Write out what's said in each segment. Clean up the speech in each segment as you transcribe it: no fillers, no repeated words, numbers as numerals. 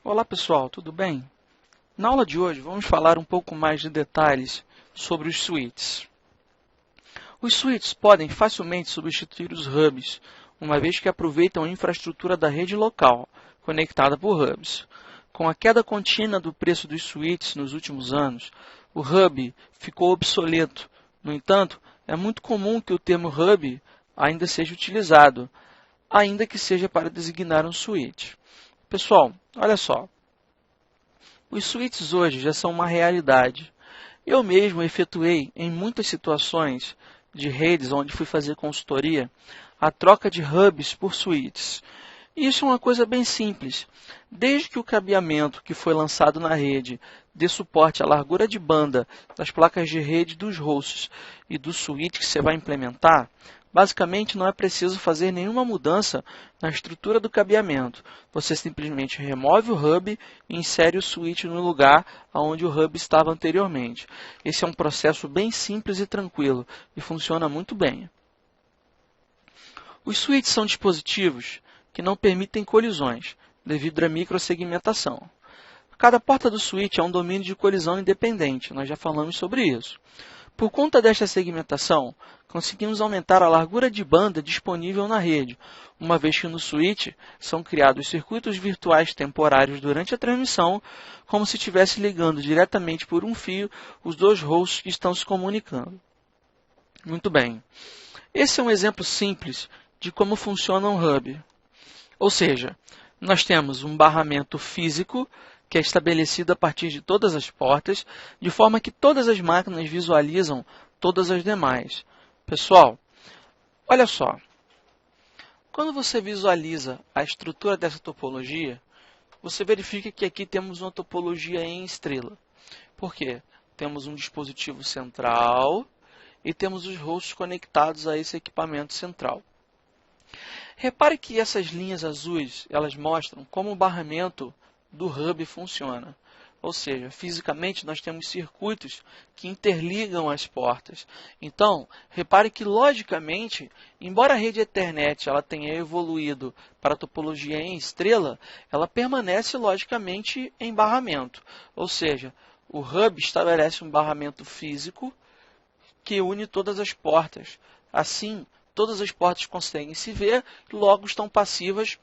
Olá pessoal, tudo bem? Na aula de hoje vamos falar um pouco mais de detalhes sobre os switches. Os switches podem facilmente substituir os hubs, uma vez que aproveitam a infraestrutura da rede local, conectada por hubs. Com a queda contínua do preço dos switches nos últimos anos, o hub ficou obsoleto. No entanto, é muito comum que o termo hub ainda seja utilizado, ainda que seja para designar um switch. Pessoal, olha só. Os switches hoje já são uma realidade. Eu mesmo efetuei, em muitas situações de redes onde fui fazer consultoria, a troca de hubs por switches. Isso é uma coisa bem simples. Desde que o cabeamento que foi lançado na rede dê suporte à largura de banda das placas de rede dos hosts e do switch que você vai implementar, basicamente não é preciso fazer nenhuma mudança na estrutura do cabeamento. Você simplesmente remove o hub e insere o switch no lugar onde o hub estava anteriormente. Esse é um processo bem simples e tranquilo e funciona muito bem. Os switches são dispositivos que não permitem colisões, devido à microsegmentação. Cada porta do switch é um domínio de colisão independente, nós já falamos sobre isso. Por conta desta segmentação, conseguimos aumentar a largura de banda disponível na rede, uma vez que no switch são criados circuitos virtuais temporários durante a transmissão, como se estivesse ligando diretamente por um fio os dois hosts que estão se comunicando. Muito bem. Esse é um exemplo simples de como funciona um hub. Ou seja, nós temos um barramento físico que é estabelecido a partir de todas as portas, de forma que todas as máquinas visualizam todas as demais. Pessoal, olha só. Quando você visualiza a estrutura dessa topologia, você verifica que aqui temos uma topologia em estrela. Por quê? Temos um dispositivo central e temos os hosts conectados a esse equipamento central. Repare que essas linhas azuis, elas mostram como o barramento do hub funciona. Ou seja, fisicamente nós temos circuitos que interligam as portas. Então, repare que logicamente, embora a rede Ethernet ela tenha evoluído para a topologia em estrela, ela permanece logicamente em barramento. Ou seja, o hub estabelece um barramento físico que une todas as portas. Assim, todas as portas conseguem se ver e logo estão passivas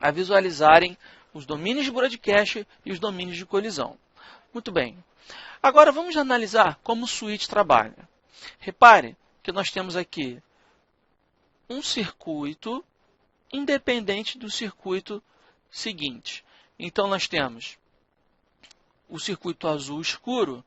a visualizarem os domínios de broadcast e os domínios de colisão. Muito bem. Agora vamos analisar como o switch trabalha. Repare que nós temos aqui um circuito independente do circuito seguinte. Então nós temos o circuito azul escuro,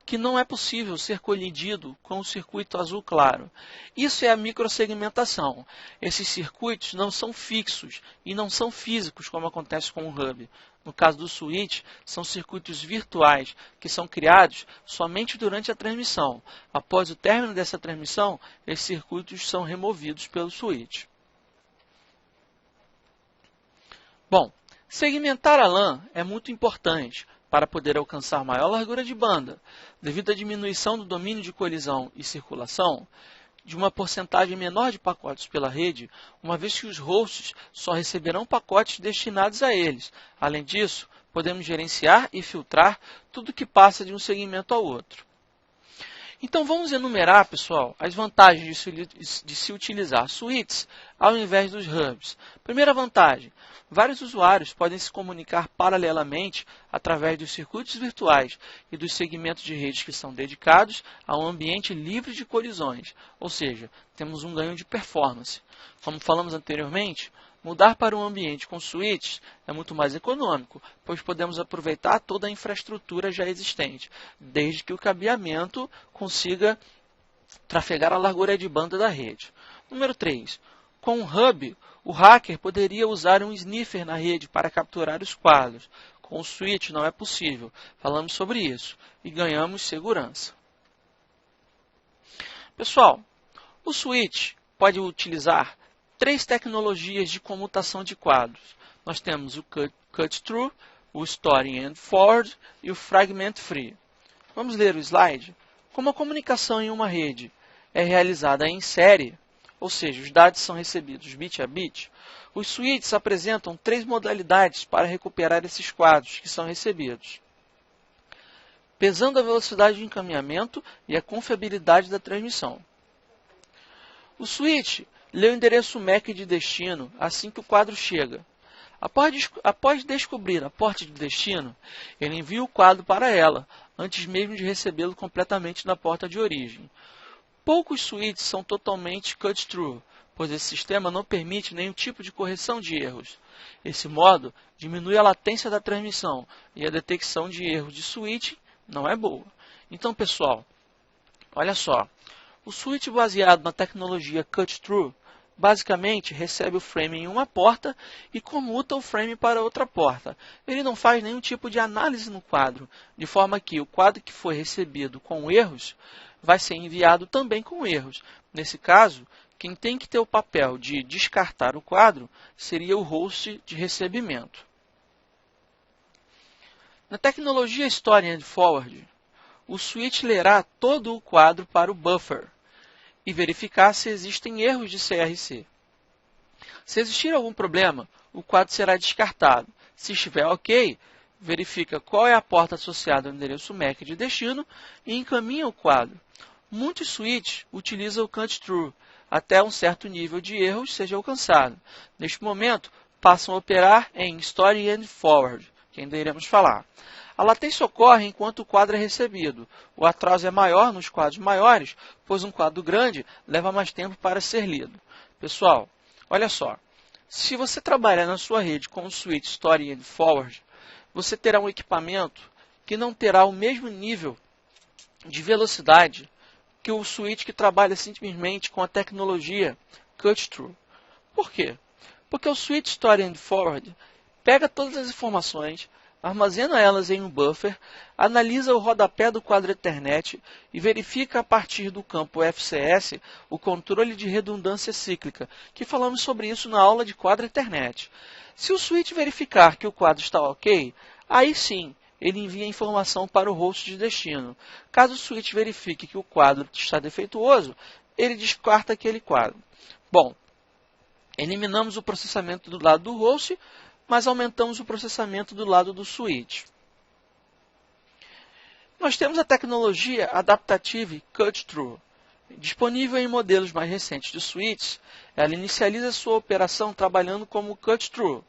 que não é possível ser colidido com o circuito azul claro. Isso é a microsegmentação. Esses circuitos não são fixos e não são físicos, como acontece com o hub. No caso do switch, são circuitos virtuais que são criados somente durante a transmissão. Após o término dessa transmissão, esses circuitos são removidos pelo switch. Bom, segmentar a LAN é muito importante para poder alcançar maior largura de banda, devido à diminuição do domínio de colisão e circulação, de uma porcentagem menor de pacotes pela rede, uma vez que os hosts só receberão pacotes destinados a eles. Além disso, podemos gerenciar e filtrar tudo que passa de um segmento ao outro. Então vamos enumerar, pessoal, as vantagens de se utilizar switches ao invés dos hubs. Primeira vantagem, vários usuários podem se comunicar paralelamente através dos circuitos virtuais e dos segmentos de redes que são dedicados a um ambiente livre de colisões, ou seja, temos um ganho de performance. Como falamos anteriormente, mudar para um ambiente com switches é muito mais econômico, pois podemos aproveitar toda a infraestrutura já existente, desde que o cabeamento consiga trafegar a largura de banda da rede. Número 3. Com um hub, o hacker poderia usar um sniffer na rede para capturar os quadros. Com o switch não é possível. Falamos sobre isso e ganhamos segurança. Pessoal, o switch pode utilizar 3 tecnologias de comutação de quadros. Nós temos o Cut-Through, o Storing and Forward e o Fragment Free. Vamos ler o slide? Como a comunicação em uma rede é realizada em série, ou seja, os dados são recebidos bit a bit, os switches apresentam 3 modalidades para recuperar esses quadros que são recebidos, pesando a velocidade de encaminhamento e a confiabilidade da transmissão. O switch lê o endereço MAC de destino assim que o quadro chega. Após descobrir a porta de destino, ele envia o quadro para ela, antes mesmo de recebê-lo completamente na porta de origem. Poucos switches são totalmente cut-through, pois esse sistema não permite nenhum tipo de correção de erros. Esse modo diminui a latência da transmissão e a detecção de erros de switch não é boa. Então, pessoal, olha só. O switch baseado na tecnologia cut-through basicamente recebe o frame em uma porta e comuta o frame para outra porta. Ele não faz nenhum tipo de análise no quadro, de forma que o quadro que foi recebido com erros vai ser enviado também com erros. Nesse caso, quem tem que ter o papel de descartar o quadro seria o host de recebimento. Na tecnologia Story and Forward, o switch lerá todo o quadro para o buffer e verificar se existem erros de CRC. Se existir algum problema, o quadro será descartado. Se estiver ok, verifica qual é a porta associada ao endereço MAC de destino e encaminha o quadro. Muitos switches utilizam o cut-through até um certo nível de erros seja alcançado. Neste momento, passam a operar em Story and Forward, que ainda iremos falar. A latência ocorre enquanto o quadro é recebido. O atraso é maior nos quadros maiores, pois um quadro grande leva mais tempo para ser lido. Pessoal, olha só. Se você trabalhar na sua rede com o switch Story and Forward, você terá um equipamento que não terá o mesmo nível de velocidade que o switch que trabalha simplesmente com a tecnologia cut-through. Por quê? Porque o switch Story and Forward pega todas as informações, armazena elas em um buffer, analisa o rodapé do quadro Ethernet e verifica a partir do campo FCS o controle de redundância cíclica, que falamos sobre isso na aula de quadro Ethernet. Se o switch verificar que o quadro está ok, aí sim ele envia a informação para o host de destino. Caso o switch verifique que o quadro está defeituoso, ele descarta aquele quadro. Bom, eliminamos o processamento do lado do host, mas aumentamos o processamento do lado do switch. Nós temos a tecnologia Adaptative Cut-Through. Disponível em modelos mais recentes de switches, ela inicializa sua operação trabalhando como cut-through.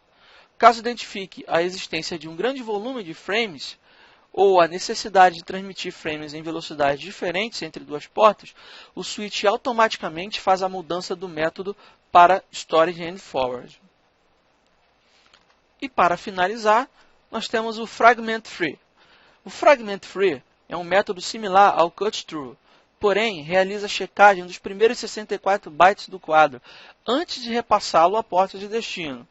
Caso identifique a existência de um grande volume de frames, ou a necessidade de transmitir frames em velocidades diferentes entre duas portas, o switch automaticamente faz a mudança do método para Story and Forward. E para finalizar, nós temos o Fragment Free. O Fragment Free é um método similar ao Cut-Through, porém realiza a checagem dos primeiros 64 bytes do quadro, antes de repassá-lo à porta de destino.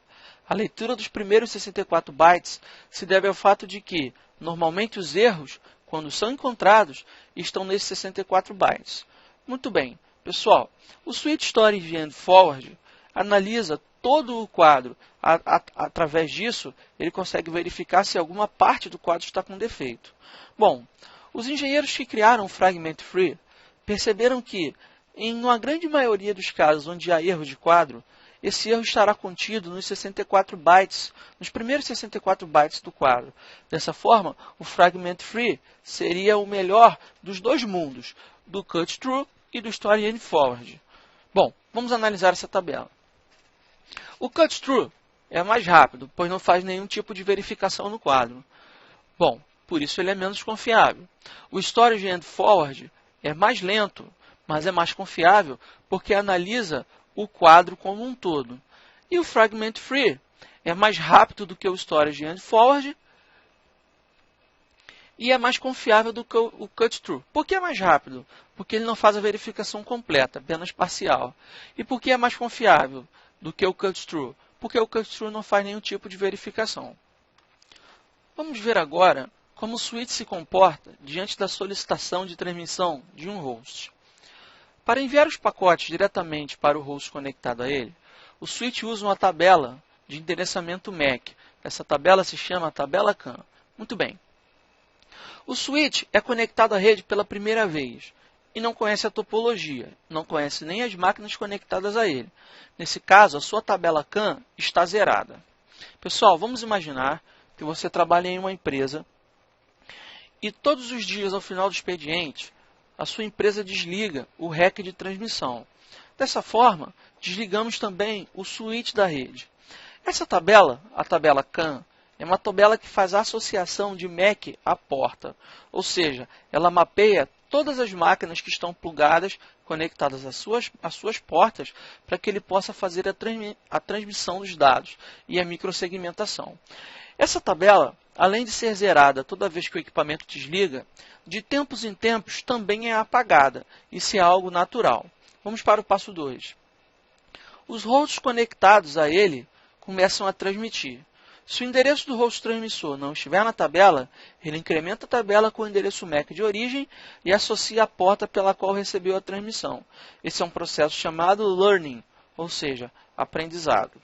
A leitura dos primeiros 64 bytes se deve ao fato de que, normalmente, os erros, quando são encontrados, estão nesses 64 bytes. Muito bem, pessoal, o switch Story and Forward analisa todo o quadro. Através disso, ele consegue verificar se alguma parte do quadro está com defeito. Bom, os engenheiros que criaram o Fragment Free perceberam que, em uma grande maioria dos casos onde há erro de quadro, esse erro estará contido nos 64 bytes, nos primeiros 64 bytes do quadro. Dessa forma, o Fragment Free seria o melhor dos dois mundos, do Cut-Through e do Story and Forward. Bom, vamos analisar essa tabela. O Cut-Through é mais rápido, pois não faz nenhum tipo de verificação no quadro. Bom, por isso ele é menos confiável. O Story and Forward é mais lento, mas é mais confiável, porque analisa o quadro como um todo. E o Fragment Free é mais rápido do que o Story and Forward e é mais confiável do que o Cut-Through. Por que é mais rápido? Porque ele não faz a verificação completa, apenas parcial. E por que é mais confiável do que o Cut-Through? Porque o Cut-Through não faz nenhum tipo de verificação. Vamos ver agora como o switch se comporta diante da solicitação de transmissão de um host. Para enviar os pacotes diretamente para o host conectado a ele, o switch usa uma tabela de endereçamento MAC. Essa tabela se chama tabela CAN. Muito bem. O switch é conectado à rede pela primeira vez. e não conhece a topologia, não conhece nem as máquinas conectadas a ele. Nesse caso, a sua tabela CAN está zerada. Pessoal, vamos imaginar que você trabalha em uma empresa e todos os dias, ao final do expediente, a sua empresa desliga o REC de transmissão. Dessa forma, desligamos também o switch da rede. Essa tabela, a tabela CAN, é uma tabela que faz a associação de MAC à porta, ou seja, ela mapeia todas as máquinas que estão plugadas, conectadas às suas portas, para que ele possa fazer a transmissão dos dados e a microsegmentação. Essa tabela, além de ser zerada toda vez que o equipamento desliga, de tempos em tempos também é apagada. Isso é algo natural. Vamos para o passo 2. Os hosts conectados a ele começam a transmitir. Se o endereço do host transmissor não estiver na tabela, ele incrementa a tabela com o endereço MAC de origem e associa a porta pela qual recebeu a transmissão. Esse é um processo chamado learning, ou seja, aprendizado.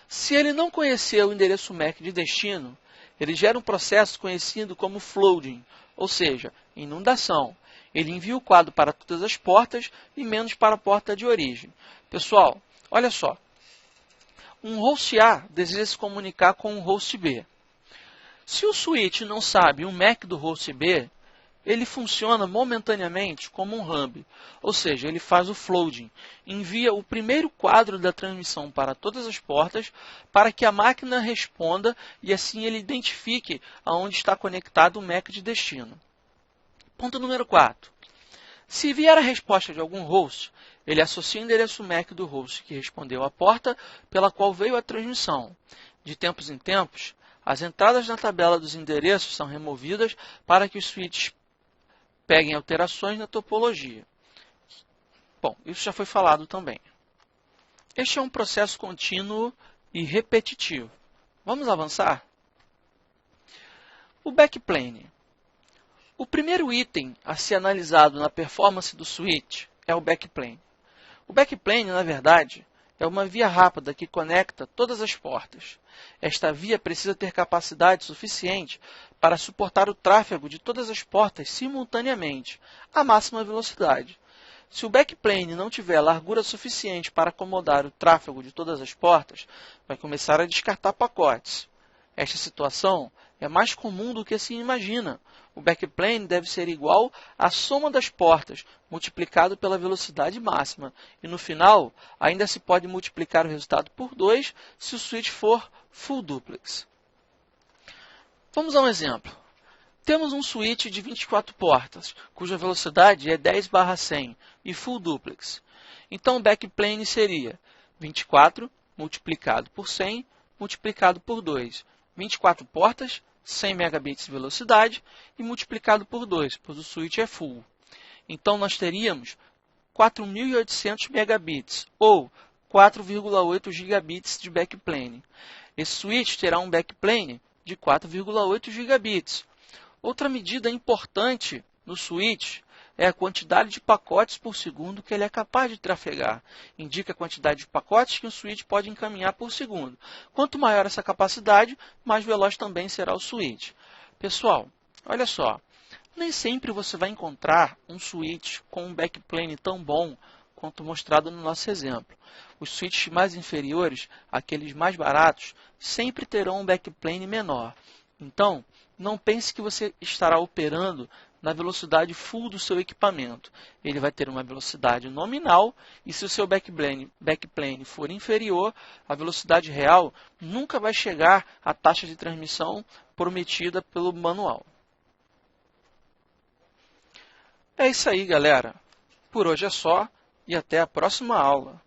Se ele não conhecer o endereço MAC de destino, ele gera um processo conhecido como flooding, ou seja, inundação. Ele envia o quadro para todas as portas e menos para a porta de origem. Pessoal, olha só. Um host A deseja se comunicar com um host B. Se o switch não sabe o MAC do host B, ele funciona momentaneamente como um hub, ou seja, ele faz o flooding, envia o primeiro quadro da transmissão para todas as portas para que a máquina responda e assim ele identifique aonde está conectado o MAC de destino. Ponto número 4. Se vier a resposta de algum host, ele associa o endereço MAC do host que respondeu à porta pela qual veio a transmissão. De tempos em tempos, as entradas na tabela dos endereços são removidas para que os switches peguem alterações na topologia. Bom, isso já foi falado também. Este é um processo contínuo e repetitivo. Vamos avançar? O backplane. O primeiro item a ser analisado na performance do switch é o backplane. O backplane, na verdade, é uma via rápida que conecta todas as portas. Esta via precisa ter capacidade suficiente para suportar o tráfego de todas as portas simultaneamente, à máxima velocidade. Se o backplane não tiver largura suficiente para acomodar o tráfego de todas as portas, vai começar a descartar pacotes. Esta situação é mais comum do que se imagina. O backplane deve ser igual à soma das portas, multiplicado pela velocidade máxima. E no final, ainda se pode multiplicar o resultado por 2 se o switch for full duplex. Vamos a um exemplo. Temos um switch de 24 portas, cuja velocidade é 10/100 e full duplex. Então o backplane seria 24 multiplicado por 100 multiplicado por 2. 24 portas, 100 megabits de velocidade e multiplicado por 2, pois o switch é full. Então nós teríamos 4.800 megabits ou 4,8 gigabits de backplane. Esse switch terá um backplane de 4,8 gigabits. Outra medida importante no switch é a quantidade de pacotes por segundo que ele é capaz de trafegar. Indica a quantidade de pacotes que o switch pode encaminhar por segundo. Quanto maior essa capacidade, mais veloz também será o switch. Pessoal, olha só, nem sempre você vai encontrar um switch com um backplane tão bom quanto mostrado no nosso exemplo. Os switches mais inferiores, aqueles mais baratos, sempre terão um backplane menor. Então, não pense que você estará operando na velocidade full do seu equipamento. Ele vai ter uma velocidade nominal e se o seu backplane for inferior, a velocidade real nunca vai chegar à taxa de transmissão prometida pelo manual. É isso aí, galera. Por hoje é só e até a próxima aula.